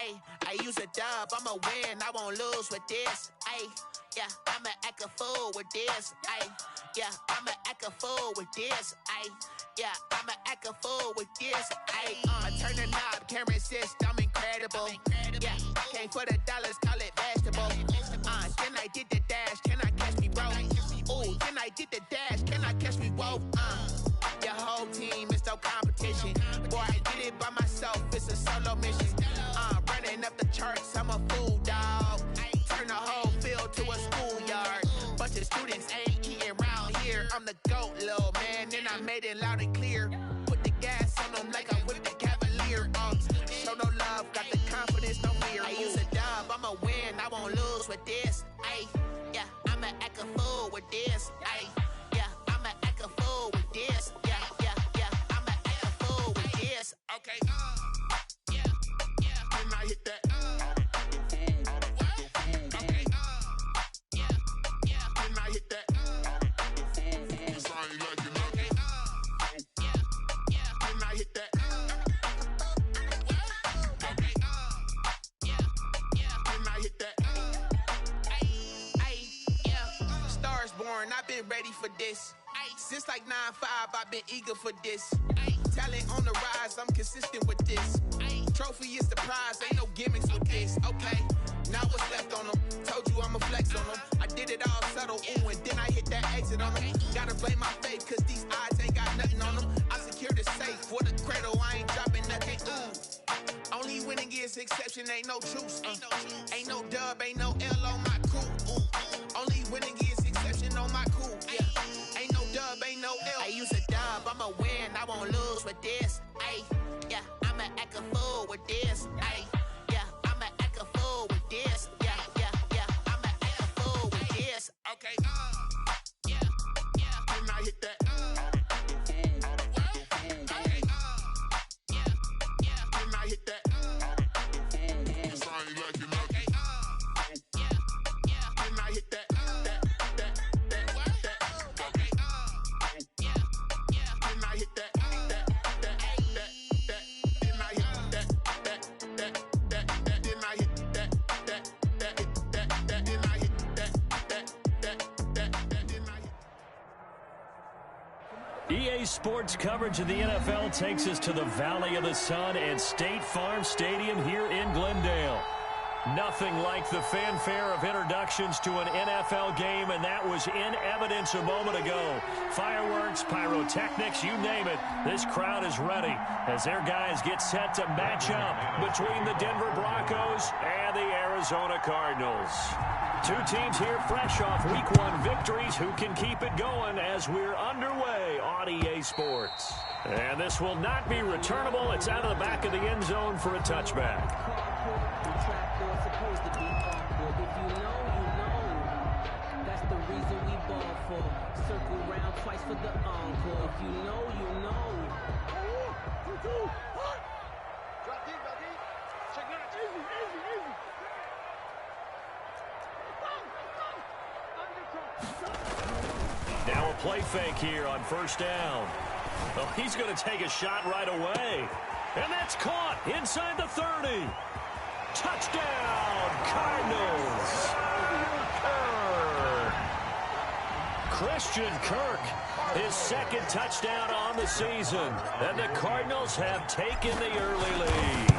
Ay, I use a dub, I'ma win, I won't lose with this. Ay, yeah, I'ma act a fool with this. Ay, yeah, I'ma act a fool with this. Ay, yeah, I'ma act a fool with this. Ay, turn the knob, camera assist, I'm incredible. Yeah, came for the dollars, call it vegetable. Then I did the dash, can I catch me, bro? Ooh, then I did the dash, can I catch me, whoa? Your whole team is no competition. Boy, I did it by myself, it's a solo mission. Running up the charts, I'm a fool, dog. Turn the whole field to a schoolyard. Bunch of students ain't eating round here. I'm the GOAT, little man, and I made it loud and clear. Put the gas on them like I'm with the Cavalier. Show no love, got the confidence, no fear. I use a dub, I'ma win, I won't lose with this. Ay, yeah, I'ma act a fool with this. Ay, yeah, I'ma act a fool with this. Yeah, yeah, yeah, I'ma act a fool with this. Okay, yeah, yeah, can I hit that? Okay, yeah, yeah, can I hit that? Cause I ain't like it. Okay, yeah, yeah, can I hit that? Okay, yeah, yeah, can I hit that? Ay, yeah, stars born, I've been ready for this. Since like 9-5, I've been eager for this. Talent on the rise, I'm consistent with this. Trophy is the prize, ain't no gimmicks with this. Okay, now what's left on them? Told you I'ma flex on them. I did it all subtle, ooh, and then I hit that exit on them. Gotta blame my faith, cause these odds ain't got nothing on them. I secured the safe for the cradle, I ain't dropping nothing, ooh. Only winning is exception, ain't no truce. Ain't no dub, ain't no L on my crew, ooh. Only winning is exception on my crew, yeah. Ain't no dub, ain't no L. I use a dub, I'ma win, I won't lose with this. Ay, yeah, I'ma act a fool with this. Ay, yeah, I'ma act a fool with this. Yeah, yeah, yeah, I'ma act a fool with this. Okay, yeah, yeah, can I hit that? Okay, yeah, yeah, can I hit that? Cause I ain't like it. Okay, yeah, yeah, can I hit that? EA Sports coverage of the NFL takes us to the Valley of the Sun at State Farm Stadium here in Glendale. Nothing like the fanfare of introductions to an NFL game, and that was in evidence a moment ago. Fireworks, pyrotechnics, you name it. This crowd is ready as their guys get set to match up between the Denver Broncos and the Arizona Cardinals. Two teams here fresh off Week 1 victories who can keep it going as we're underway on EA Sports. And this will not be returnable. It's out of the back of the end zone for a touchback. Circle round twice for the encore. If you know, you know. Drop deep, check it out. Easy. Now a play fake here on first down. Oh, he's going to take a shot right away. And that's caught inside the 30. Touchdown, Cardinals. Christian Kirk, his second touchdown on the season. And the Cardinals have taken the early lead.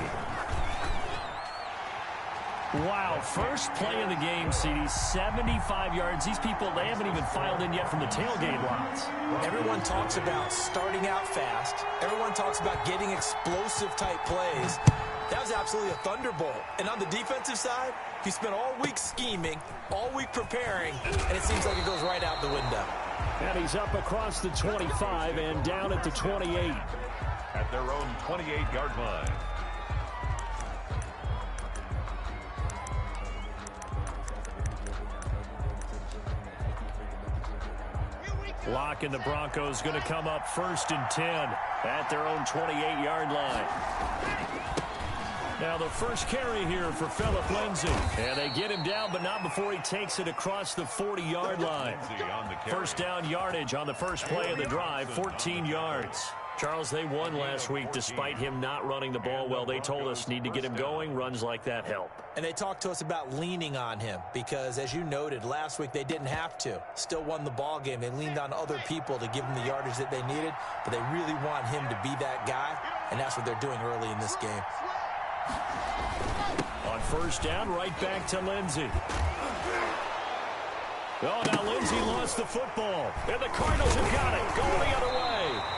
Wow, first play of the game, CD, 75 yards. These people, they haven't even filed in yet from the tailgate lots. Everyone talks about starting out fast. Everyone talks about getting explosive-type plays. That was absolutely a thunderbolt. And on the defensive side, he spent all week scheming, all week preparing, and it seems like it goes right out the window. And he's up across the 25 and down at the 28. At their own 28-yard line. Locke and the Broncos going to come up 1st and 10 at their own 28-yard line. Now the first carry here for Phillip Lindsay. And they get him down, but not before he takes it across the 40-yard line. First down yardage on the first play of the drive, 14 yards. Charles, they won last week despite him not running the ball well. They told us need to get him going. Runs like that help. And they talked to us about leaning on him because, as you noted, last week they didn't have to. Still won the ball game. They leaned on other people to give them the yardage that they needed, but they really want him to be that guy, and that's what they're doing early in this game. On first down, right back to Lindsey. Oh, now Lindsey lost the football, and the Cardinals have got it, going the other way.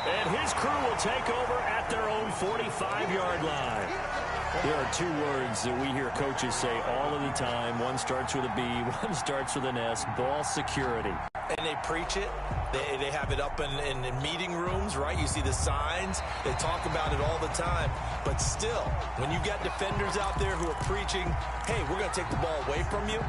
And his crew will take over at their own 45-yard line. There are two words that we hear coaches say all of the time. One starts with a B, one starts with an S, ball security. And they preach it. They have it up in meeting rooms, right? You see the signs. They talk about it all the time. But still, when you got defenders out there who are preaching, hey, we're going to take the ball away from you,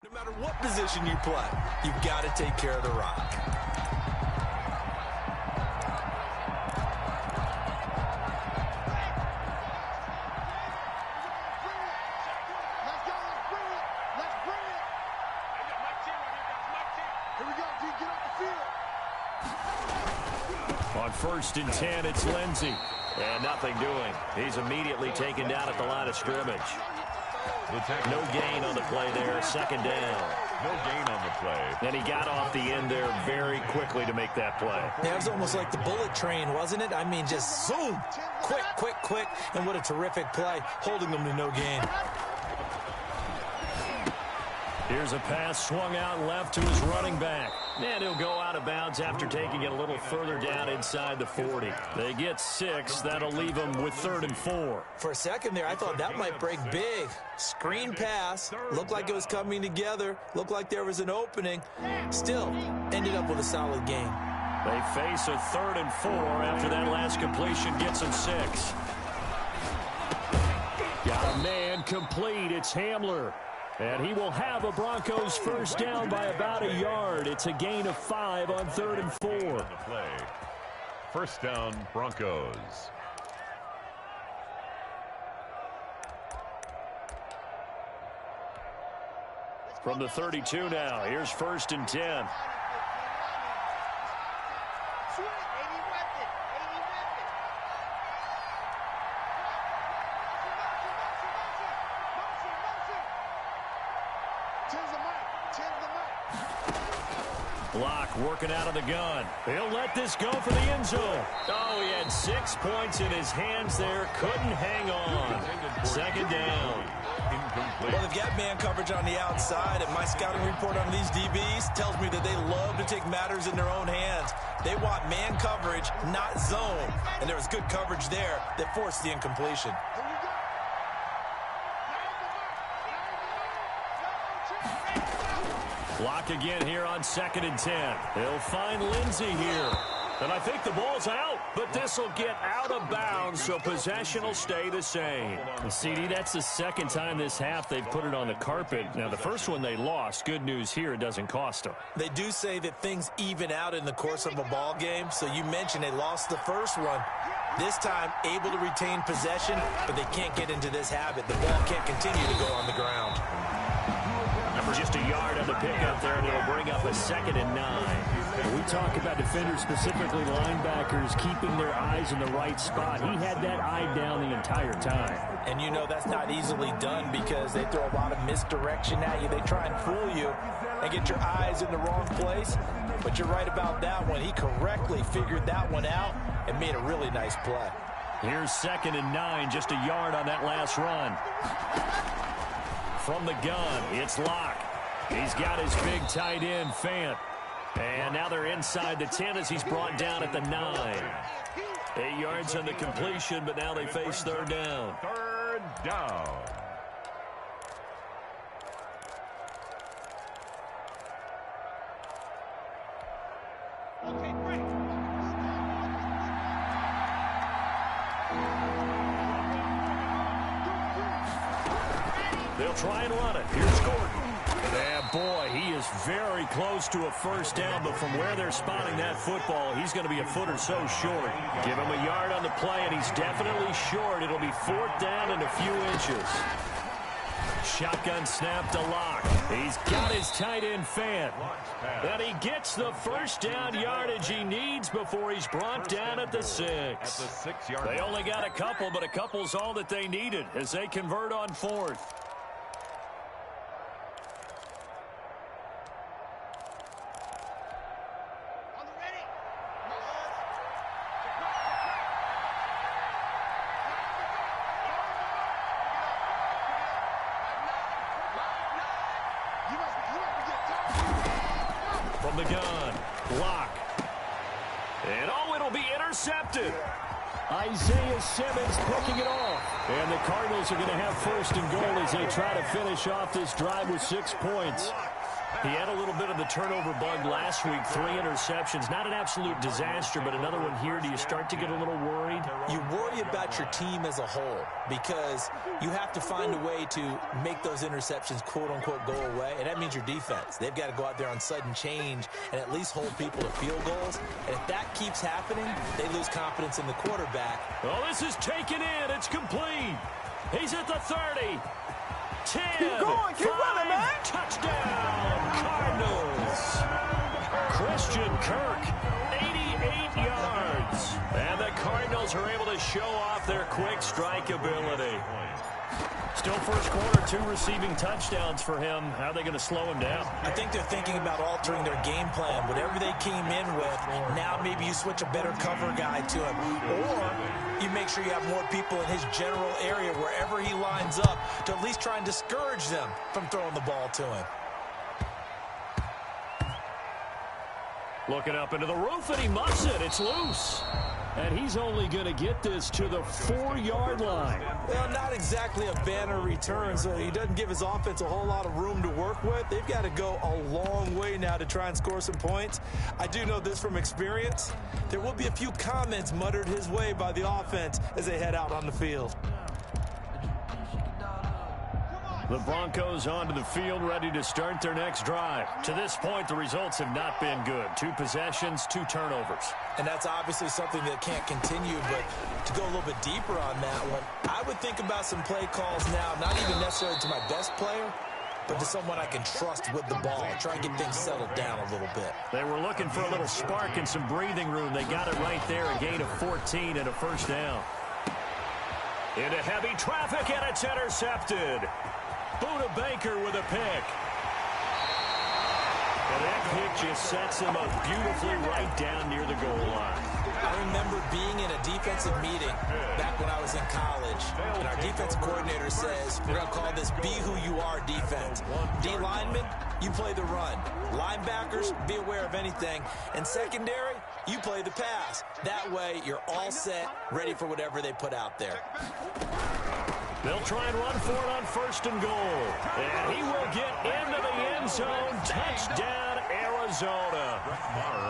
no matter what position you play, you've got to take care of the rock. On first and 10, it's Lindsey. And nothing doing. He's immediately taken down at the line of scrimmage. No gain on the play there. Second down. No gain on the play. And he got off the end there very quickly to make that play. Yeah, it was almost like the bullet train, wasn't it? I mean, just zoom. Quick, quick, quick. And what a terrific play, holding them to no gain. Here's a pass swung out left to his running back. And he'll go out of bounds after taking it a little further down inside the 40. They get 6. That'll leave them with 3rd and 4. For a second there, I thought that might break big. Screen pass. Looked like it was coming together. Looked like there was an opening. Still, ended up with a solid gain. They face a 3rd and 4 after that last completion gets them 6. Got a man complete. It's Hamler. And he will have a Broncos first down by about a yard. It's a gain of 5 on 3rd and 4. On the play. First down, Broncos. From the 32 now, here's 1st and 10. Block working out of the gun. He'll let this go for the end zone. Oh, he had 6 points in his hands there. Couldn't hang on. Second down. Well, they've got man coverage on the outside, and my scouting report on these DBs tells me that they love to take matters in their own hands. They want man coverage, not zone. And there was good coverage there that forced the incompletion. Block again here on 2nd and 10. They'll find Lindsey here. And I think the ball's out, but this will get out of bounds, so possession will stay the same. And CD, that's the second time this half they've put it on the carpet. Now, the first one they lost. Good news here, it doesn't cost them. They do say that things even out in the course of a ball game, so you mentioned they lost the first one. This time, able to retain possession, but they can't get into this habit. The ball can't continue to go on the ground. Just a yard on the pickup there, and it'll bring up a 2nd and 9. We talk about defenders, specifically linebackers, keeping their eyes in the right spot. He had that eye down the entire time. And you know that's not easily done because they throw a lot of misdirection at you. They try and fool you and get your eyes in the wrong place. But you're right about that one. He correctly figured that one out and made a really nice play. Here's 2nd and 9, just a yard on that last run. From the gun, it's Locke. He's got his big tight end, Fant. And now they're inside the 10 as he's brought down at the 9. 8 yards on the completion, but now they face 3rd down. 3rd down. Okay, great. They'll try and run it. Here's Gordon. Yeah, boy, he is very close to a first down, but from where they're spotting that football, he's going to be a foot or so short. Give him a yard on the play, and he's definitely short. It'll be 4th down and a few inches. Shotgun snap to Locke. He's got his tight end fan. And he gets the first down yardage he needs before he's brought down at the 6. They only got a couple, but a couple's all that they needed as they convert on 4th. From the gun, block. And it'll be intercepted. Isaiah Simmons picking it off. And the Cardinals are going to have 1st and goal as they try to finish off this drive with 6 points. He had a little bit of the turnover bug last week, 3 interceptions. Not an absolute disaster, but another one here. Do you start to get a little worried? You worry about your team as a whole because you have to find a way to make those interceptions, quote-unquote, go away, and that means your defense. They've got to go out there on sudden change and at least hold people to field goals, and if that keeps happening, they lose confidence in the quarterback. Oh, this is taken in. It's complete. He's at the 30. 10, Keep going, keep 5, running, man. Touchdown, Cardinals. Christian Kirk, 88 yards. And the Cardinals are able to show off their quick strike ability. Still first quarter, 2 receiving touchdowns for him. How are they going to slow him down? I think they're thinking about altering their game plan. Whatever they came in with, now maybe you switch a better cover guy to him. Or you make sure you have more people in his general area wherever he lines up to at least try and discourage them from throwing the ball to him. Looking up into the roof, and he muffs it. It's loose. And he's only going to get this to the 4-yard line. Well, not exactly a banner return, so he doesn't give his offense a whole lot of room to work with. They've got to go a long way now to try and score some points. I do know this from experience. There will be a few comments muttered his way by the offense as they head out on the field. The Broncos onto the field, ready to start their next drive. To this point, the results have not been good. 2 possessions, 2 turnovers. And that's obviously something that can't continue, but to go a little bit deeper on that one, I would think about some play calls now, not even necessarily to my best player, but to someone I can trust with the ball. Try and get things settled down a little bit. They were looking for a little spark and some breathing room. They got it right there, a gain of 14 and a first down. Into heavy traffic, and it's intercepted. Buda Baker with a pick. And that pick just sets him up beautifully right down near the goal line. I remember being in a defensive meeting back when I was in college, and our defensive coordinator says, we're going to call this be who you are defense. D linemen, you play the run. Linebackers, be aware of anything. And secondary, you play the pass. That way, you're all set, ready for whatever they put out there. They'll try and run for it on 1st and goal. And he will get into the end zone. Touchdown, Arizona.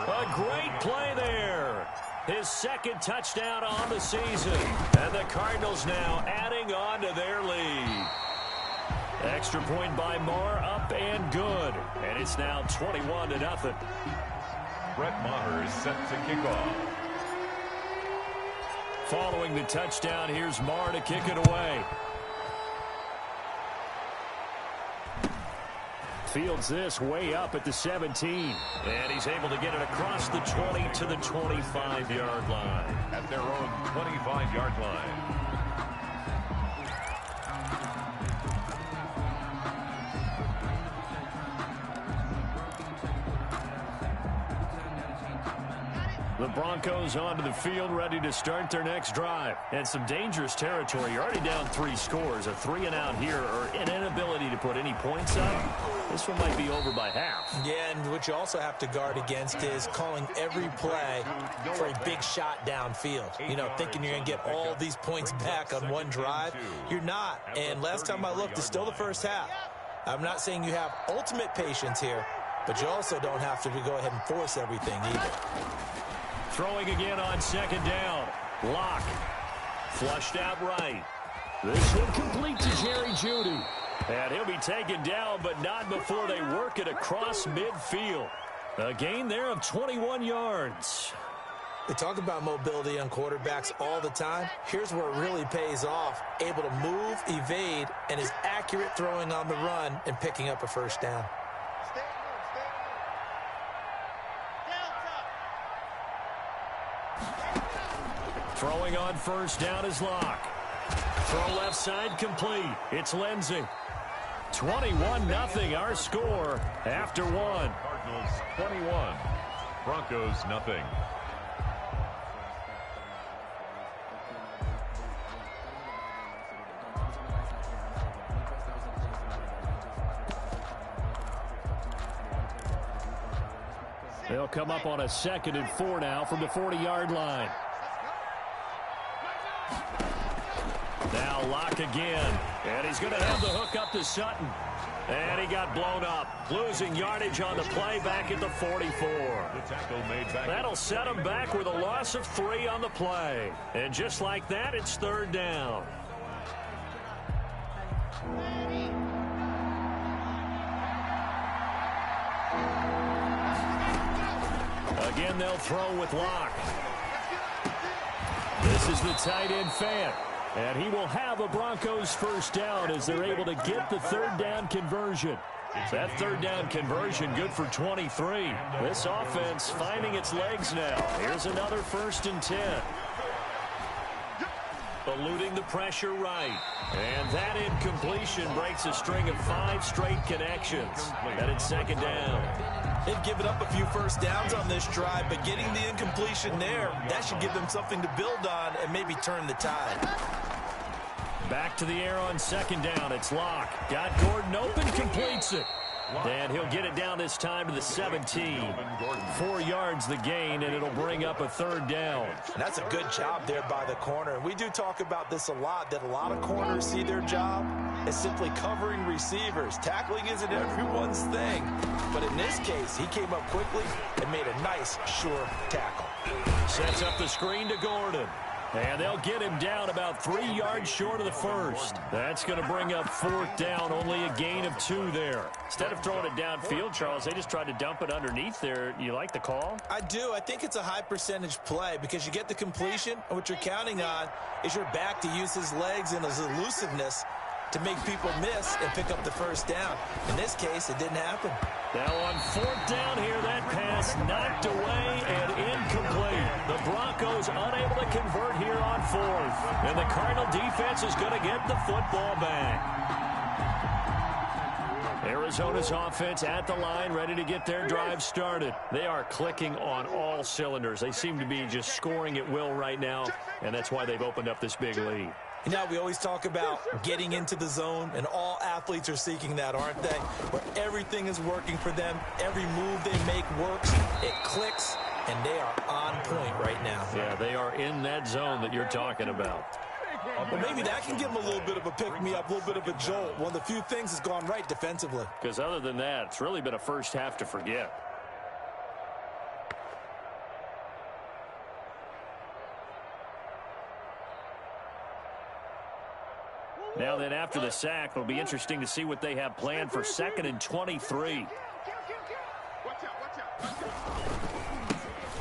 A great play there. His 2nd touchdown on the season. And the Cardinals now adding on to their lead. Extra point by Marr, up and good. And it's now 21-0. Brett Maher is set to kick off. Following the touchdown, here's Marr to kick it away. Fields this way up at the 17. And he's able to get it across the 20 to the 25-yard line. At their own 25-yard line. The Broncos onto the field, ready to start their next drive. And some dangerous territory. You're already down 3 scores. A 3-and-out here, or an inability to put any points up. This one might be over by half. Yeah, and what you also have to guard against is calling every play for a big shot downfield. You know, thinking you're going to get all these points back on one drive. You're not. And last time I looked, it's still the first half. I'm not saying you have ultimate patience here, but you also don't have to go ahead and force everything either. Throwing again on 2nd down. Lock. Flushed out right. This one complete to Jerry Jeudy. And he'll be taken down, but not before they work it across midfield. A gain there of 21 yards. We talk about mobility on quarterbacks all the time. Here's where it really pays off. Able to move, evade, and is accurate throwing on the run and picking up a first down. Throwing on 1st down is Lock. Throw left side complete. It's Lindsey. 21-0 our score after 1. Cardinals 21, Broncos nothing. They'll come up on a 2nd and 4 now from the 40-yard line. Now Lock again, and he's going to have the hook up to Sutton. And he got blown up, losing yardage on the play back at the 44. The tackle made back. That'll set him back with a loss of 3 on the play. And just like that, it's 3rd down. Again, they'll throw with Lock. This is the tight end Fant. And he will have a Broncos 1st down as they're able to get the 3rd down conversion. That 3rd down conversion good for 23. This offense finding its legs now. Here's another 1st and 10. Eluding the pressure right. And that incompletion breaks a string of 5 straight connections. That is 2nd down. They've given up a few first downs on this drive, but getting the incompletion there, that should give them something to build on and maybe turn the tide. Back to the air on 2nd down. It's Lock. Got Gordon open, completes it. And he'll get it down this time to the 17. 4 yards the gain, and it'll bring up a 3rd down. And that's a good job there by the corner. And we do talk about this a lot, that a lot of corners see their job as simply covering receivers. Tackling isn't everyone's thing. But in this case, he came up quickly and made a nice, sure tackle. Sets up the screen to Gordon. And they'll get him down about 3 yards short of the 1st. That's going to bring up 4th down, only a gain of 2 there. Instead of throwing it downfield, Charles, they just tried to dump it underneath there. You like the call? I do. I think it's a high percentage play because you get the completion, and what you're counting on is your back to use his legs and his elusiveness to make people miss and pick up the 1st down. In this case, it didn't happen. Now on 4th down here, that pass knocked away and incomplete. The Broncos unable to convert here on 4th. And the Cardinal defense is going to get the football back. Arizona's offense at the line, ready to get their drive started. They are clicking on all cylinders. They seem to be just scoring at will right now, and that's why they've opened up this big lead. You know, we always talk about getting into the zone, and all athletes are seeking that, aren't they? Where everything is working for them, every move they make works, it clicks, and they are on point right now. Yeah, they are in that zone that you're talking about. Well, maybe that can give them a little bit of a pick-me-up, a little bit of a jolt. One of the few things has gone right defensively. Because other than that, it's really been a first half to forget. Now then, after the sack, it'll be interesting to see what they have planned for 2nd and 23.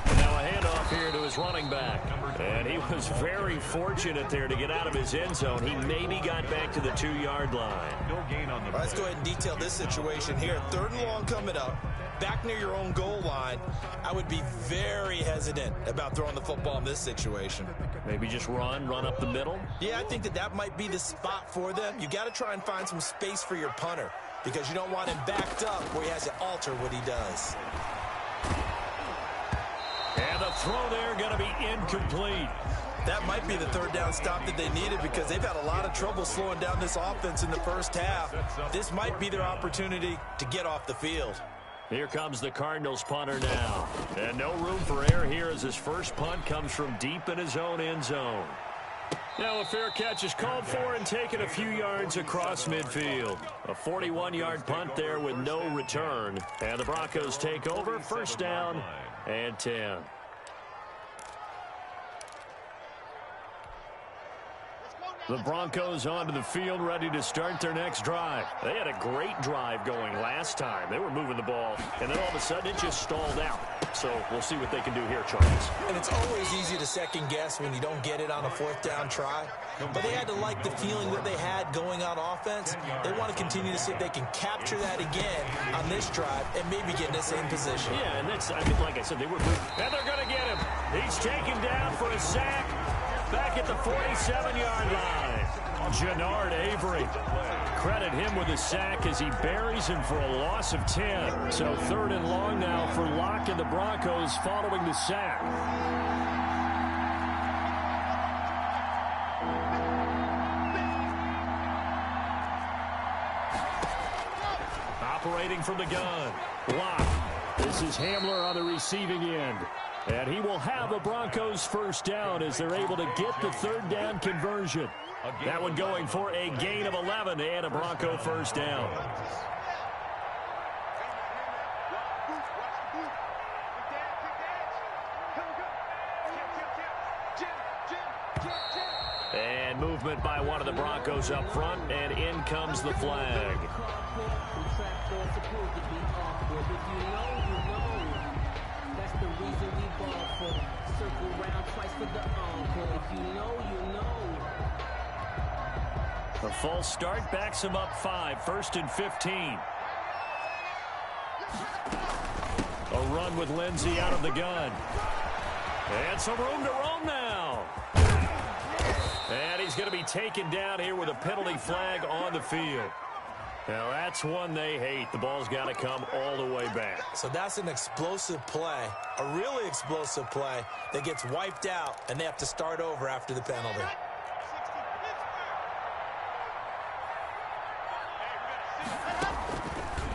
Now a handoff here to his running back. And he was very fortunate there to get out of his end zone. He maybe got back to the 2-yard line. No gain on the Let's go ahead and detail this situation here. 3rd and long coming up. Back near your own goal line. I would be very hesitant about throwing the football in this situation. Maybe just run up the middle? Yeah, I think that might be the spot for them. You got to try and find some space for your punter because you don't want him backed up where he has to alter what he does. And the throw there going to be incomplete. That might be the third down stop that they needed because they've had a lot of trouble slowing down this offense in the first half. This might be their opportunity to get off the field. Here comes the Cardinals punter now. And no room for error here as his first punt comes from deep in his own end zone. Now a fair catch is called for and taken a few yards across midfield. A 41-yard punt there with no return. And the Broncos take over, first down and 10. The Broncos onto the field, ready to start their next drive. They had a great drive going last time. They were moving the ball, and then all of a sudden it just stalled out. So we'll see what they can do here, Charles. And it's always easy to second guess when you don't get it on a fourth down try. But they had to like the feeling that they had going on offense. They want to continue to see if they can capture that again on this drive and maybe get in the same position. Yeah, and that's, I think, like I said, they were moving. And they're going to get him. He's taken down for a sack. Back at the 47-yard line. Jannard Avery. Credit him with a sack as he buries him for a loss of 10. So third and long now for Locke and the Broncos following the sack. Operating from the gun. Locke. This is Hamler on the receiving end. And he will have a Broncos first down as they're able to get the third down conversion. That one going for a gain of 11 and a Bronco first down. And movement by one of the Broncos up front, and in comes the flag. A false start backs him up 5, first and 15. A run with Lindsey out of the gun. And some room to roam now. And he's going to be taken down here with a penalty flag on the field. Now that's one they hate. The ball's got to come all the way back. So that's an explosive play, a really explosive play that gets wiped out, and they have to start over after the penalty.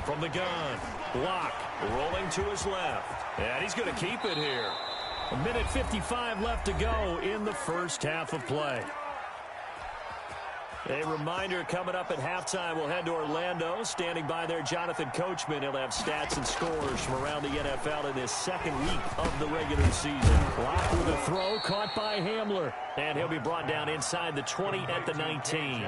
From the gun, Locke rolling to his left. And he's going to keep it here. 1:55 left to go in the first half of play. A reminder coming up at halftime, we'll head to Orlando. Standing by there, Jonathan Coachman. He'll have stats and scores from around the NFL in this second week of the regular season. Locke with a throw, caught by Hamler. And he'll be brought down inside the 20 at the 19.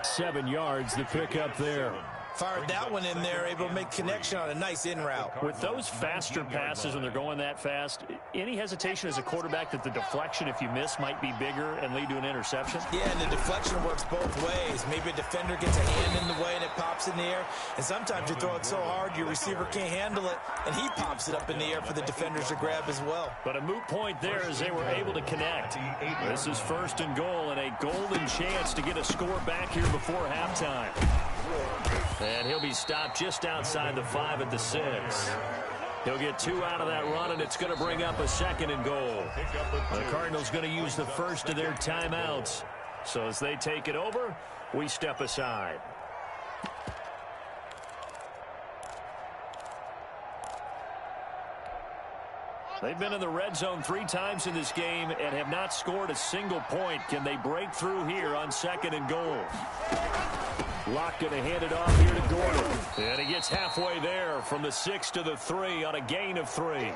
7 yards, the pickup there. Fired that one in there, able to make connection on a nice in route. With those faster passes when they're going that fast, any hesitation as a quarterback that the deflection, if you miss, might be bigger and lead to an interception? Yeah, and the deflection works both ways. Maybe a defender gets a hand in the way and it pops in the air. And sometimes you throw it so hard your receiver can't handle it, and he pops it up in the air for the defenders to grab as well. But a moot point there as they were able to connect. This is first and goal and a golden chance to get a score back here before halftime. And he'll be stopped just outside the 5 at the 6. He'll get 2 out of that run, and it's going to bring up a second and goal. The Cardinals going to use the first of their timeouts. So as they take it over, we step aside. They've been in the red zone 3 times in this game and have not scored a single point. Can they break through here on second and goal? Locke going to hand it off here to Gordon. And he gets halfway there from the 6 to the 3 on a gain of 3.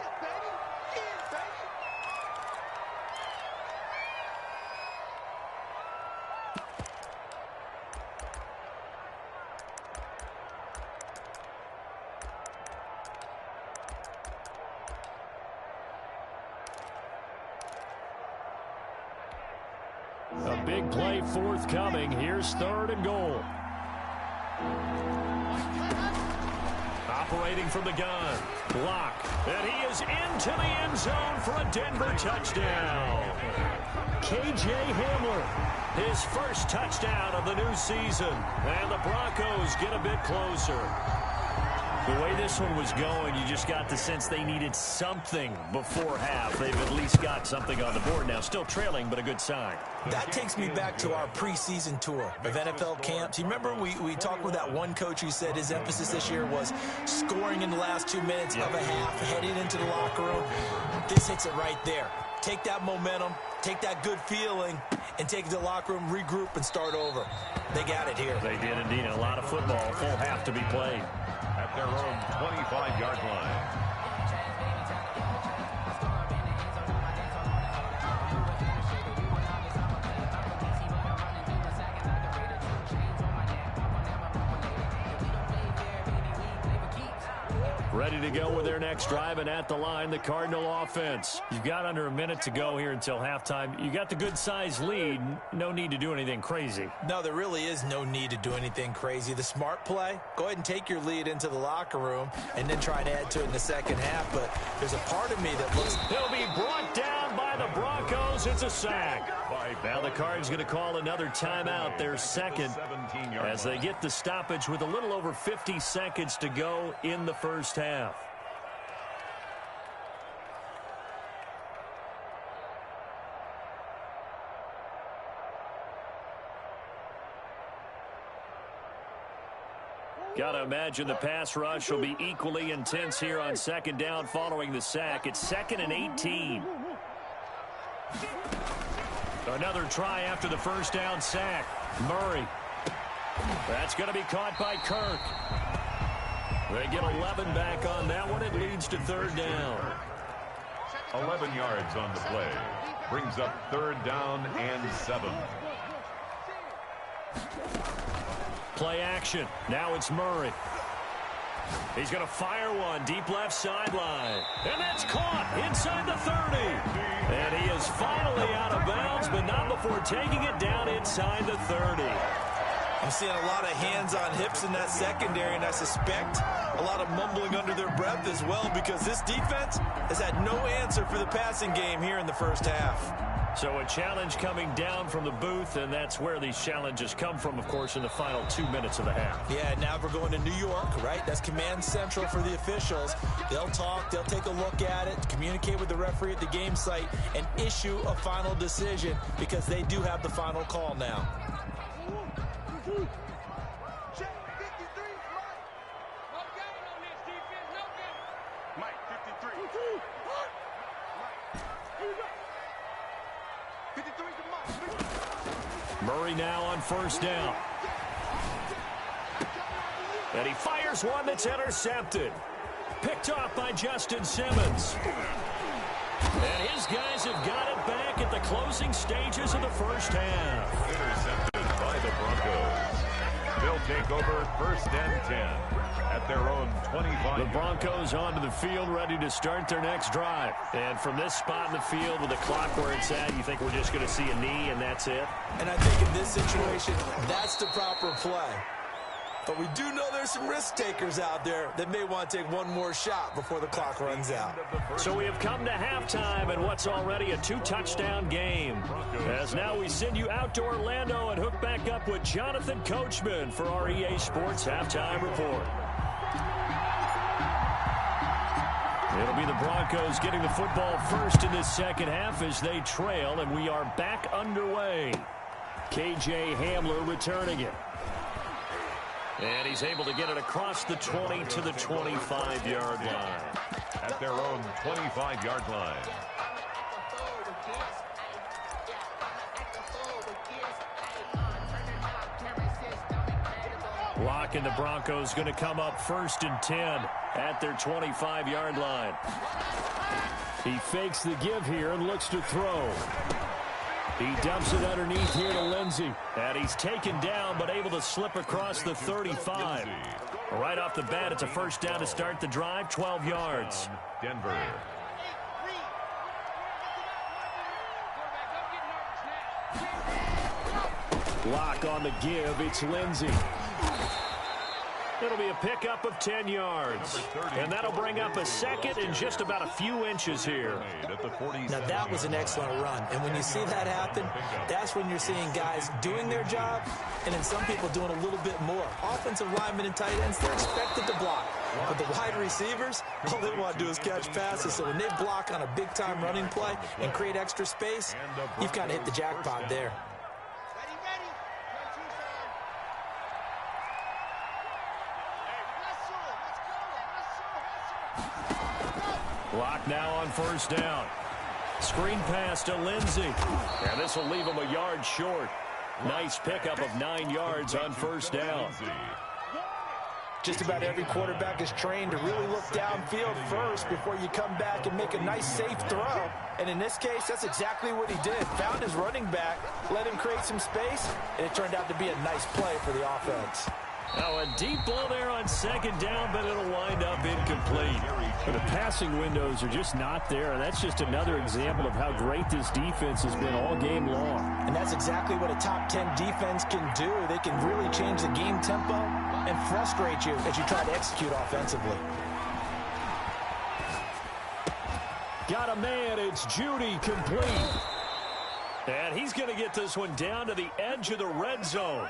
A big play forthcoming. Here's third and goal. Operating from the gun, Locke, and he is into the end zone for a Denver touchdown. K.J. Hamler, his first touchdown of the new season, and the Broncos get a bit closer. The way this one was going, you just got the sense they needed something before half. They've at least got something on the board now. Still trailing, but a good sign. That takes me back to our preseason tour of NFL camps. You remember we talked with that one coach who said his emphasis this year was scoring in the last 2 minutes of a half, heading into the locker room. This hits it right there. Take that momentum, take that good feeling, and take it to the locker room, regroup, and start over. They got it here. They did indeed. A lot of football, full half to be played. At their own 25-yard line. Ready to go with their next drive, and at the line, the Cardinal offense. You've got under a minute to go here until halftime. You got the good-sized lead. No need to do anything crazy. No, there really is no need to do anything crazy. The smart play, go ahead and take your lead into the locker room and then try to add to it in the second half. But there's a part of me that looks... He'll be brought down by the Broncos. It's a sack. Now the Cards going to call another timeout, their second, as they get the stoppage with a little over 50 seconds to go in the first half. Got to imagine the pass rush will be equally intense here on second down following the sack. It's 2nd and 18. Another try after the first down sack. Murray. That's going to be caught by Kirk. They get 11 back on that one. It leads to third down. 11 yards on the play. Brings up third down and 7. Play action. Now it's Murray. He's going to fire one deep left sideline. And that's caught inside the 30. And he is finally out of bounds, but not before taking it down inside the 30. I'm seeing a lot of hands on hips in that secondary, and I suspect a lot of mumbling under their breath as well, because this defense has had no answer for the passing game here in the first half. So a challenge coming down from the booth, and that's where these challenges come from, of course, in the final 2 minutes of the half. Yeah, now we're going to New York, right? That's command central for the officials. They'll talk, they'll take a look at it, communicate with the referee at the game site, and issue a final decision, because they do have the final call now. Murray now on first down. And he fires one that's intercepted. Picked off by Justin Simmons. And his guys have got it back at the closing stages of the first half. Intercepted by the Broncos. They'll take over 1st and 10 at their own 25. The Broncos onto the field, ready to start their next drive. And from this spot in the field with the clock where it's at, you think we're just going to see a knee and that's it? And I think in this situation, that's the proper play. But we do know there's some risk takers out there that may want to take one more shot before the clock runs out. So we have come to halftime in what's already a 2-touchdown game. As now we send you out to Orlando and hook back up with Jonathan Coachman for our EA Sports Halftime Report. It'll be the Broncos getting the football first in this second half as they trail, and we are back underway. KJ Hamler returning it. And he's able to get it across the 20 to the 25-yard line. At their own 25-yard line. Lock and the Broncos going to come up 1st and 10 at their 25-yard line. He fakes the give here and looks to throw. He dumps it underneath here to Lindsey. And he's taken down but able to slip across the 35. Right off the bat, it's a first down to start the drive, 12 yards. Denver. Lock on the give. It's Lindsey. It'll be a pickup of 10 yards. And that'll bring up a second and just about a few inches here. Now, that was an excellent run. And when you see that happen, that's when you're seeing guys doing their job and then some people doing a little bit more. Offensive linemen and tight ends, they're expected to block. But the wide receivers, all they want to do is catch passes. So when they block on a big-time running play and create extra space, you've kind of hit the jackpot there. Clock now on first down. Screen pass to Lindsey. And this will leave him a yard short. Nice pickup of 9 yards on first down. Just about every quarterback is trained to really look downfield first before you come back and make a nice, safe throw. And in this case, that's exactly what he did. Found his running back, let him create some space, and it turned out to be a nice play for the offense. Now a deep ball there on second down, but it'll wind up incomplete. But the passing windows are just not there, and that's just another example of how great this defense has been all game long. And that's exactly what a top 10 defense can do. They can really change the game tempo and frustrate you as you try to execute offensively. Got a man, it's Judy, complete. And he's going to get this one down to the edge of the red zone.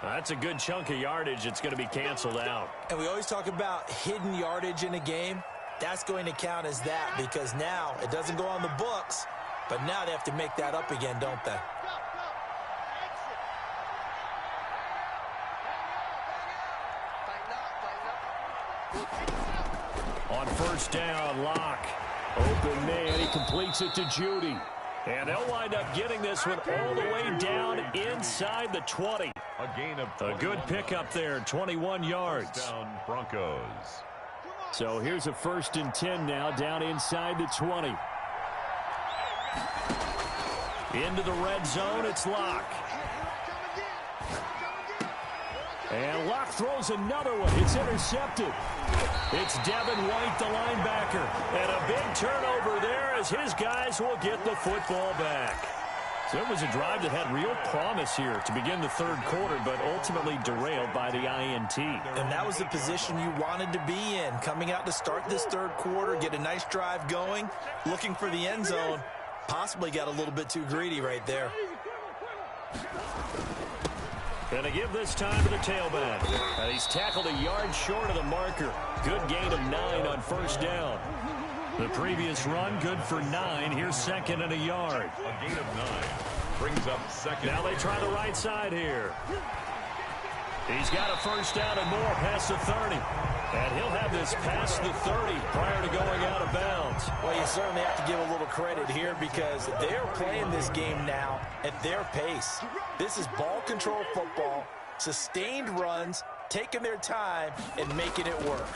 That's a good chunk of yardage. It's going to be canceled out. And we always talk about hidden yardage in a game. That's going to count as that because now it doesn't go on the books, but now they have to make that up again, don't they? On first down, Locke. Open man, he completes it to Judy. And they'll wind up getting this one all the way down inside the 20. A good pickup there, 21 yards. Down Broncos. So here's a 1st and 10 now, down inside the 20. Into the red zone, it's Locke. And Locke throws another one. It's intercepted. It's Devin White, the linebacker. And a big turnover there as his guys will get the football back. So it was a drive that had real promise here to begin the third quarter, but ultimately derailed by the INT. And that was the position you wanted to be in. Coming out to start this third quarter, get a nice drive going, looking for the end zone. Possibly got a little bit too greedy right there. Going to give this time to the tailback. And he's tackled a yard short of the marker. Good gain of 9 on first down. The previous run, good for 9. Here's 2nd and a yard. A gain of 9 brings up 2nd. Now they try the right side here. He's got a first down and more past the 30. And he'll have this past the 30 prior to going out of bounds. Well, you certainly have to give a little credit here because they're playing this game now at their pace. This is ball control football, sustained runs, taking their time, and making it work.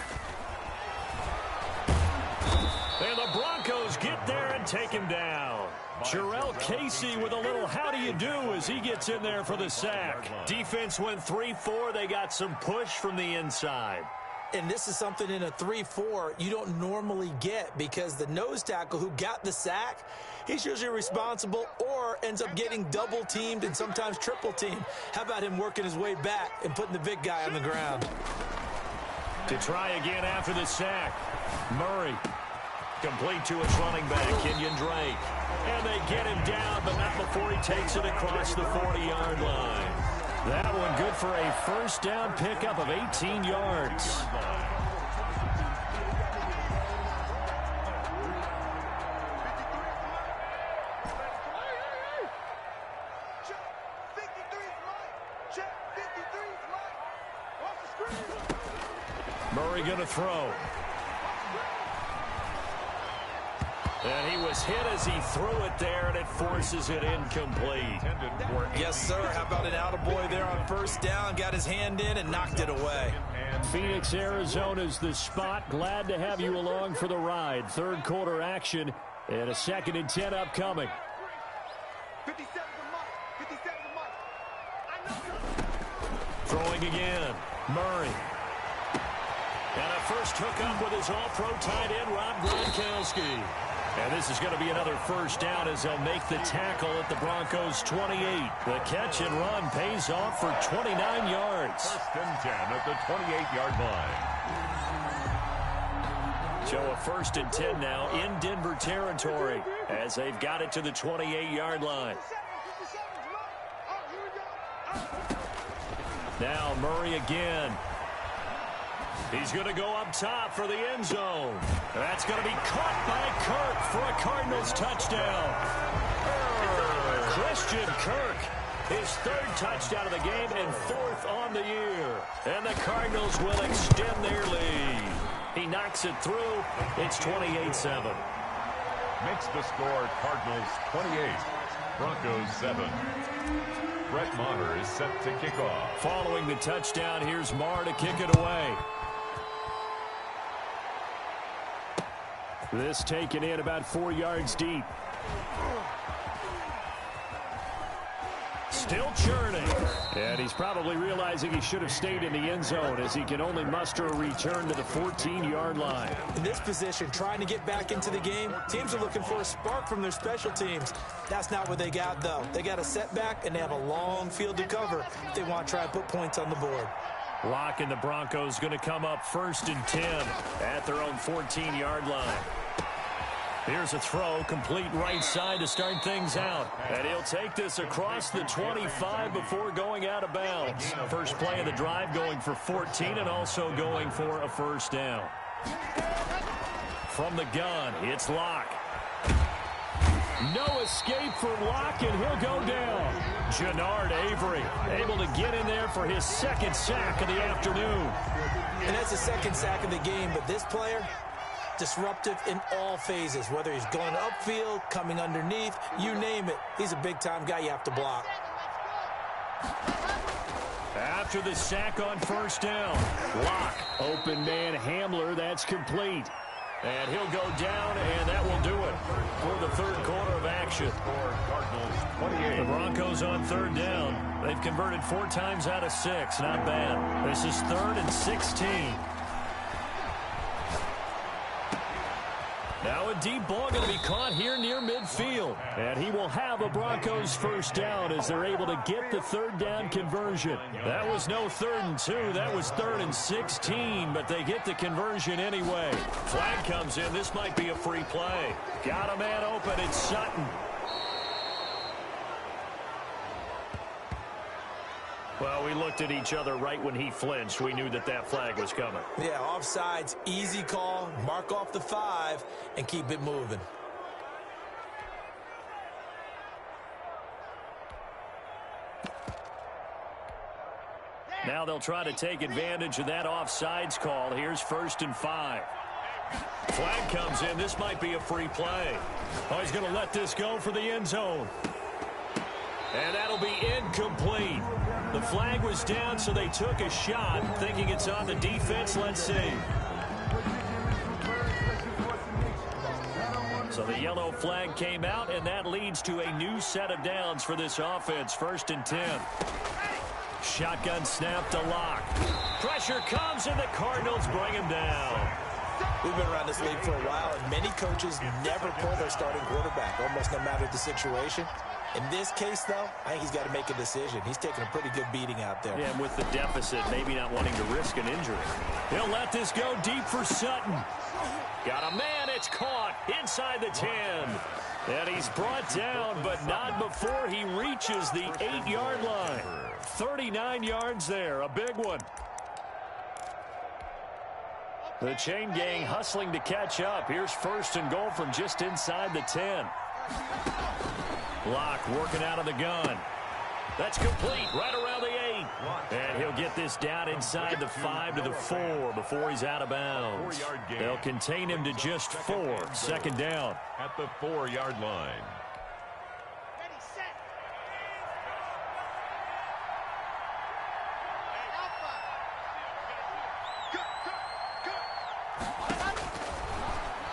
And the Broncos get there and take him down. Jarrell Casey with a little how do you do as he gets in there for the sack. Defense went 3-4. They got some push from the inside. And this is something in a 3-4 you don't normally get because the nose tackle who got the sack, he's usually responsible or ends up getting double teamed and sometimes triple teamed. How about him working his way back and putting the big guy on the ground? To try again after the sack, Murray. Complete to his running back, Kenyon Drake. And they get him down, but not before he takes it across the 40-yard line. That one good for a first down pickup of 18 yards. Murray going to throw. And he was hit as he threw it there, and it forces it incomplete. Yes, sir. How about an attaboy there on first down? Got his hand in and knocked it away. Phoenix, Arizona's the spot. Glad to have you along for the ride. Third quarter action and a 2nd and 10 upcoming. 57 to Mike. Throwing again. Murray. And a first hookup with his all-pro tight end, Rob Gronkowski. And this is going to be another first down as they'll make the tackle at the Broncos' 28. The catch and run pays off for 29 yards. 1st and 10 at the 28-yard line. So a 1st and 10 now in Denver territory as they've got it to the 28-yard line. Now Murray again. He's going to go up top for the end zone. That's going to be caught by Kirk for a Cardinals touchdown. Christian Kirk, his third touchdown of the game and fourth on the year. And the Cardinals will extend their lead. He knocks it through. It's 28-7. Makes the score Cardinals 28, Broncos 7. Brett Maher is set to kick off. Following the touchdown, here's Maher to kick it away. This taken in about 4 yards deep. Still churning. And he's probably realizing he should have stayed in the end zone as he can only muster a return to the 14-yard line. In this position, trying to get back into the game, teams are looking for a spark from their special teams. That's not what they got, though. They got a setback, and they have a long field to cover if they want to try and put points on the board. Locke and the Broncos going to come up 1st and 10 at their own 14-yard line. Here's a throw, complete right side to start things out. And he'll take this across the 25 before going out of bounds. First play of the drive going for 14 and also going for a first down. From the gun, it's Locke. No escape for Locke, and he'll go down. Jannard Avery able to get in there for his second sack of the afternoon. And that's the second sack of the game, but this player, disruptive in all phases, whether he's going upfield, coming underneath, you name it. He's a big-time guy you have to block. After the sack on first down, Locke, open man Hamler, that's complete. And he'll go down, and that will do it for the third quarter of action. The Broncos on third down. They've converted 4 times out of 6. Not bad. This is 3rd and 16. Now a deep ball going to be caught here near midfield. And he will have a Broncos first down as they're able to get the third down conversion. That was no 3rd and 2. That was 3rd and 16, but they get the conversion anyway. Flag comes in. This might be a free play. Got a man open. It's Sutton. Well, we looked at each other right when he flinched. We knew that that flag was coming. Yeah, offsides, easy call, mark off the 5, and keep it moving. Now they'll try to take advantage of that offsides call. Here's 1st and 5. Flag comes in. This might be a free play. Oh, he's going to let this go for the end zone. And that'll be incomplete. The flag was down, so they took a shot, thinking it's on the defense. Let's see. So the yellow flag came out, and that leads to a new set of downs for this offense. 1st and 10. Shotgun snap to Locke. Pressure comes, and the Cardinals bring him down. We've been around this league for a while, and many coaches never pull their starting quarterback, almost no matter the situation. In this case, though, I think he's got to make a decision. He's taking a pretty good beating out there. Yeah, and with the deficit, maybe not wanting to risk an injury. He'll let this go deep for Sutton. Got a man, it's caught inside the 10. And he's brought down, but not before he reaches the 8-yard line. 39 yards there, a big one. The chain gang hustling to catch up. Here's 1st and goal from just inside the 10. Locke working out of the gun. That's complete right around the 8. And he'll get this down inside the 5 to the 4 before he's out of bounds. They'll contain him to just 4. 2nd down. At the 4-yard line.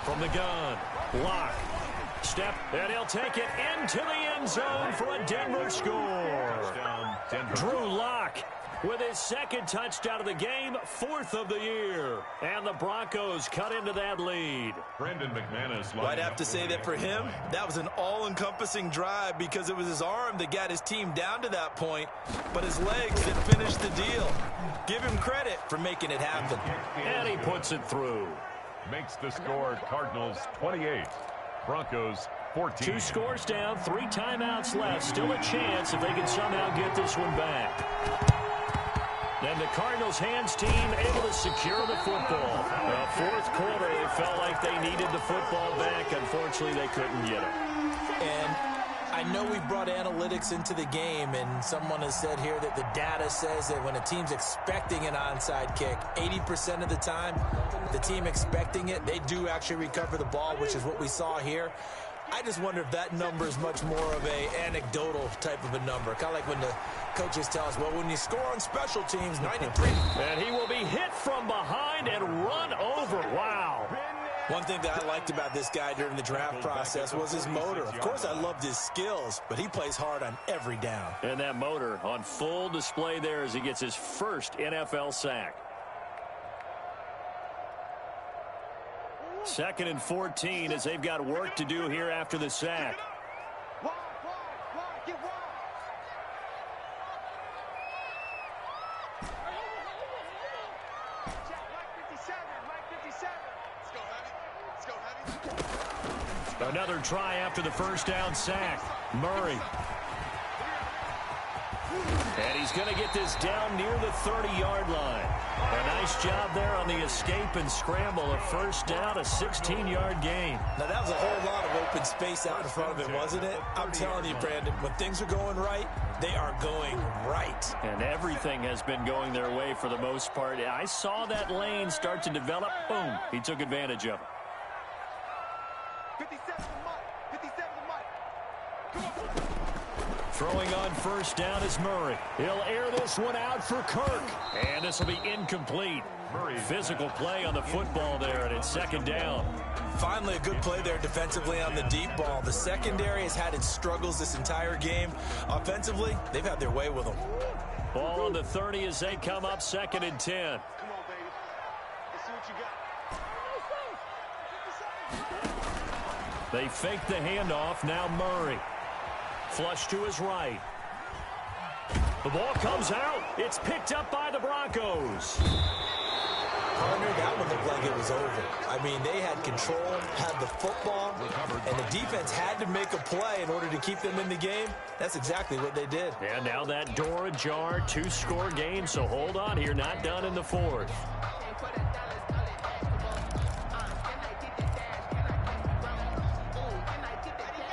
From the gun, Locke. Step, and he'll take it into the end zone for a Denver score. Drew Locke with his 2nd touchdown of the game, 4th of the year. And the Broncos cut into that lead. Brandon McManus. I'd have to say that for him, that was an all-encompassing drive because it was his arm that got his team down to that point, but his legs that finished the deal. Give him credit for making it happen. And he puts it through. Makes the score Cardinals 28. Broncos 14. 2 scores down, 3 timeouts left. Still a chance if they can somehow get this one back. And the Cardinals hands team able to secure the football. Fourth quarter, they felt like they needed the football back. Unfortunately, they couldn't get it. And I know we brought analytics into the game, and someone has said here that the data says that when a team's expecting an onside kick, 80% of the time, the team expecting it, they do actually recover the ball, which is what we saw here. I just wonder if that number is much more of a anecdotal type of a number. Kind of like when the coaches tell us, well, when you score on special teams, 93. And he will be hit from behind and run over. Wow. One thing that I liked about this guy during the draft process was his motor. Of course, I loved his skills, but he plays hard on every down. And that motor on full display there as he gets his first NFL sack. 2nd and 14 as they've got work to do here after the sack. Wide, get wide. Check, right 57. Let's go, heavy. Another try after the first down sack. Murray. And he's going to get this down near the 30-yard line. A nice job there on the escape and scramble. A first down, a 16-yard gain. Now, that was a whole lot of open space out in front of him, wasn't it? I'm telling you, Brandon, when things are going right, they are going right. And everything has been going their way for the most part. I saw that lane start to develop. Boom. He took advantage of it. 57 to Mike. 57 to Mike. Come on. Throwing on first down is Murray. He'll air this one out for Kirk. And this will be incomplete. Physical play on the football there, and it's 2nd down. Finally, a good play there defensively on the deep ball. The secondary has had its struggles this entire game. Offensively, they've had their way with them. Ball on the 30 as they come up 2nd and 10. Come on, baby. Let's see what you got. They fake the handoff. Now Murray. Flush to his right. The ball comes out. It's picked up by the Broncos. Partner, that one looked like it was over. I mean, they had control, had the football, and the defense had to make a play in order to keep them in the game. That's exactly what they did. And now that door ajar, 2-score game, so hold on here. Not done in the 4th.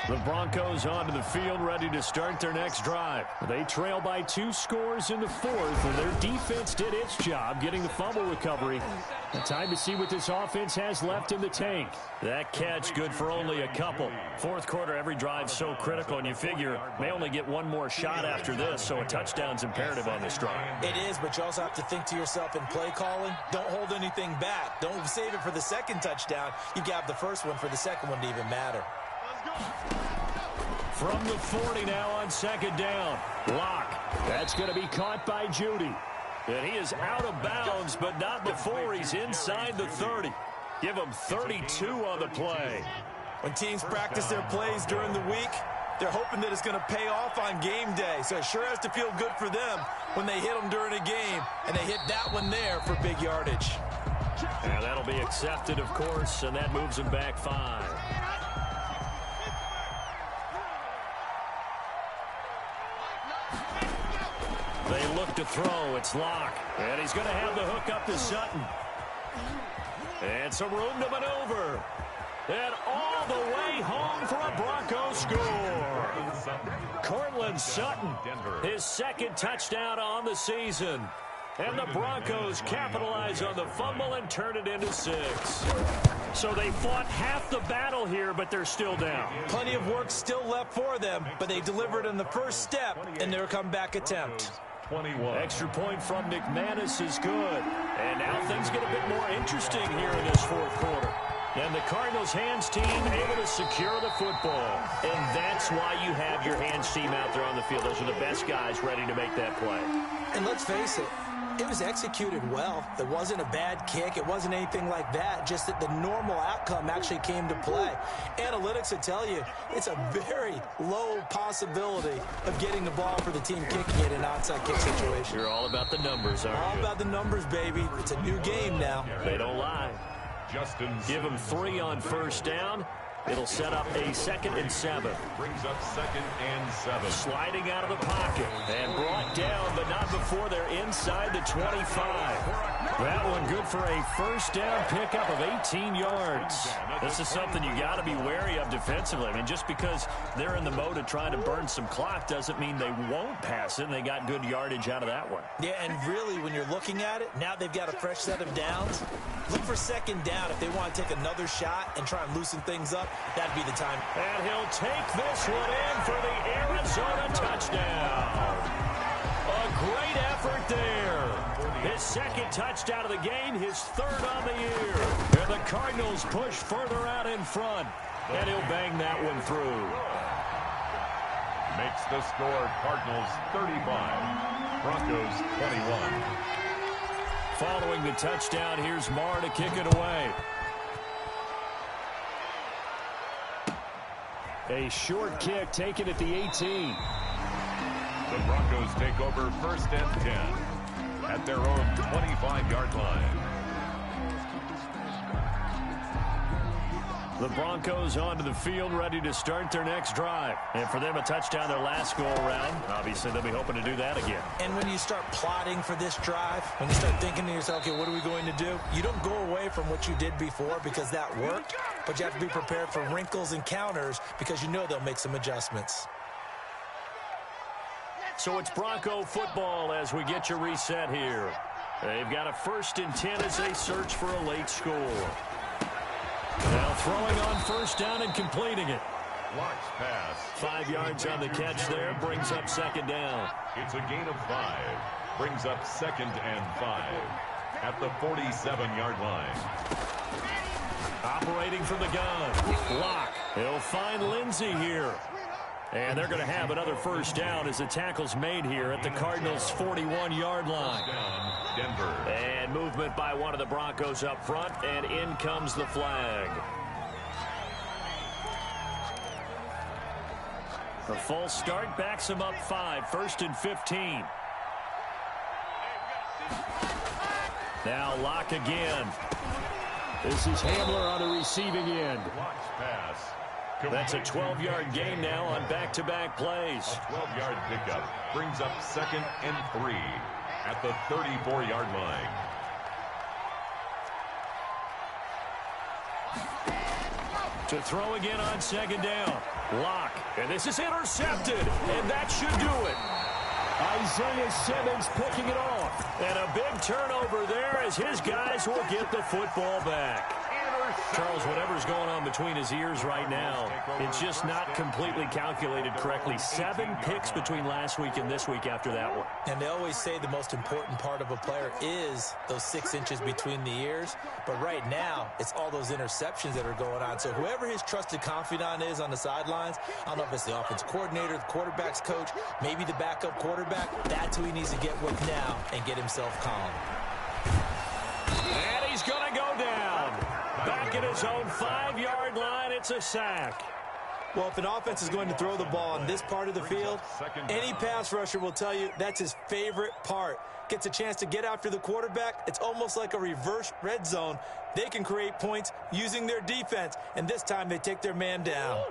The Broncos onto the field, ready to start their next drive. They trail by 2 scores in the 4th, and their defense did its job getting the fumble recovery. Time to see what this offense has left in the tank. That catch good for only a couple. 4th quarter, every drive so critical, and you figure may only get one more shot after this, so a touchdown's imperative on this drive. It is, but you also have to think to yourself in play calling, don't hold anything back. Don't save it for the 2nd touchdown. You got the first one for the 2nd one to even matter. From the 40 now on 2nd down. Lock. That's going to be caught by Judy. And he is out of bounds, but not before he's inside the 30. Give him 32 on the play. When teams practice their plays during the week, they're hoping that it's going to pay off on game day. So it sure has to feel good for them when they hit them during a game, and they hit that one there for big yardage. And that'll be accepted, of course, and that moves him back 5. They look to throw. It's Locke. And he's going to have the hook up to Sutton. And some room to maneuver. And all the way home for a Broncos score. Cortland Sutton, his 2nd touchdown on the season. And the Broncos capitalize on the fumble and turn it into 6. So they fought half the battle here, but they're still down. Plenty of work still left for them, but they delivered on the first step in their comeback attempt. 21. Extra point from McManus is good. And now things get a bit more interesting here in this 4th quarter. And the Cardinals hands team able to secure the football. And that's why you have your hands team out there on the field. Those are the best guys ready to make that play. And let's face it, it was executed well. It wasn't a bad kick. It wasn't anything like that. Just that the normal outcome actually came to play. Analytics will tell you it's a very low possibility of getting the ball for the team kicking it in an outside kick situation. You're all about the numbers, aren't you? All about the numbers, baby. It's a new game now. They don't lie. Give him 3 on first down. It'll set up a 2nd and 7. Brings up 2nd and 7. Sliding out of the pocket and brought down, but not before they're inside the 25. That one good for a first down pickup of 18 yards. This is something you got to be wary of defensively. I mean, just because they're in the mode of trying to burn some clock doesn't mean they won't pass it, and they got good yardage out of that one. Yeah, and really, when you're looking at it, now they've got a fresh set of downs. Look for 2nd down if they want to take another shot and try and loosen things up. That'd be the time. And he'll take this one in for the Arizona touchdown. A great effort there. His 2nd touchdown of the game, his 3rd on the year. And the Cardinals push further out in front. And he'll bang that one through. Makes the score Cardinals 35, Broncos 21. Following the touchdown, here's Marr to kick it away. A short kick taken at the 18. The Broncos take over 1st and 10 at their own 25-yard line. The Broncos onto the field, ready to start their next drive. And for them, a touchdown their last go-around. Obviously, they'll be hoping to do that again. And when you start plotting for this drive, when you start thinking to yourself, okay, what are we going to do? You don't go away from what you did before because that worked, but you have to be prepared for wrinkles and counters because you know they'll make some adjustments. So it's Bronco football as we get you reset here. They've got a 1st and 10 as they search for a late score. Now throwing on 1st down and completing it. Blocks pass. 5 yards on the catch there. Brings up 2nd down. It's a gain of 5. Brings up 2nd and 5 at the 47-yard line. Operating from the gun. Lock. He'll find Lindsey here. And they're going to have another 1st down as the tackle's made here at the Cardinals' 41-yard line. Denver. And movement by one of the Broncos up front, and in comes the flag. The false start backs him up 5, 1st and 15. Now Lock again. This is Hamler on the receiving end. Blocks pass. That's a 12-yard gain now on back-to-back plays. A 12-yard pickup brings up 2nd and 3 at the 34-yard line. To throw again on 2nd down. Lock. And this is intercepted. And that should do it. Isaiah Simmons picking it off. And a big turnover there as his guys will get the football back. Charles, whatever's going on between his ears right now, it's just not completely calculated correctly. 7 picks between last week and this week after that one. And they always say the most important part of a player is those 6 inches between the ears. But right now, it's all those interceptions that are going on. So whoever his trusted confidant is on the sidelines, I don't know if it's the offense coordinator, the quarterback's coach, maybe the backup quarterback, that's who he needs to get with now and get himself calm. And he's going to go down. Back at his own 5-yard line, it's a sack. Well, if an offense is going to throw the ball on this part of the field, any pass rusher will tell you that's his favorite part. Gets a chance to get after the quarterback. It's almost like a reverse red zone. They can create points using their defense, and this time they take their man down.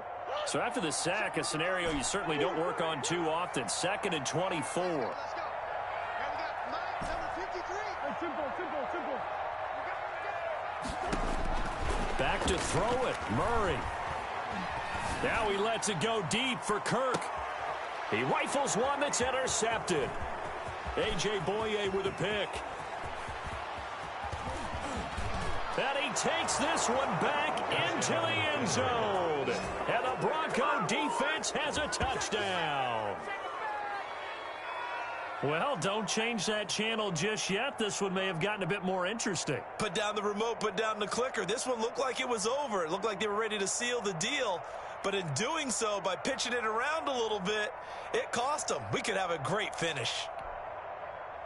So after the sack, a scenario you certainly don't work on too often. 2nd and 24. Back to throw it. Murray. Now he lets it go deep for Kirk. He rifles one that's intercepted. A.J. Boye with a pick. And he takes this one back into the end zone. And the Bronco defense has a touchdown. Well, don't change that channel just yet. This one may have gotten a bit more interesting. Put down the remote, put down the clicker. This one looked like it was over. It looked like they were ready to seal the deal. But in doing so, by pitching it around a little bit, it cost them. We could have a great finish.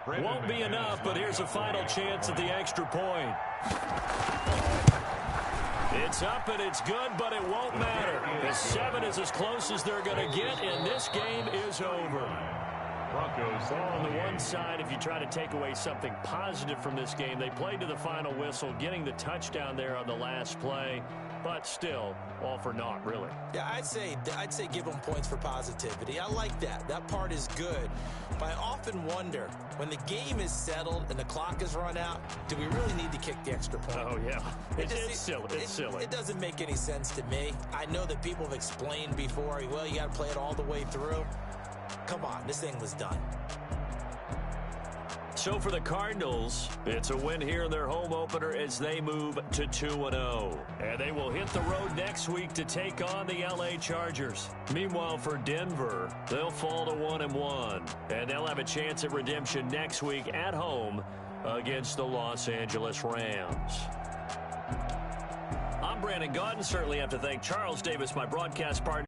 Won't be enough, but here's a final chance at the extra point. It's up and it's good, but it won't matter. The 7 is as close as they're going to get, and this game is over. Broncos On the one side, if you try to take away something positive from this game, they played to the final whistle, getting the touchdown there on the last play, but still, all for naught, really. Yeah, I'd say give them points for positivity. I like that. That part is good. But I often wonder, when the game is settled and the clock is run out, do we really need to kick the extra point? Oh, yeah. It's silly. It's silly. It doesn't make any sense to me. I know that people have explained before, well, you got to play it all the way through. Come on, this thing was done. So for the Cardinals, it's a win here in their home opener as they move to 2-0. And they will hit the road next week to take on the LA Chargers. Meanwhile, for Denver, they'll fall to 1-1. And they'll have a chance at redemption next week at home against the Los Angeles Rams. I'm Brandon Gaudin. Certainly have to thank Charles Davis, my broadcast partner.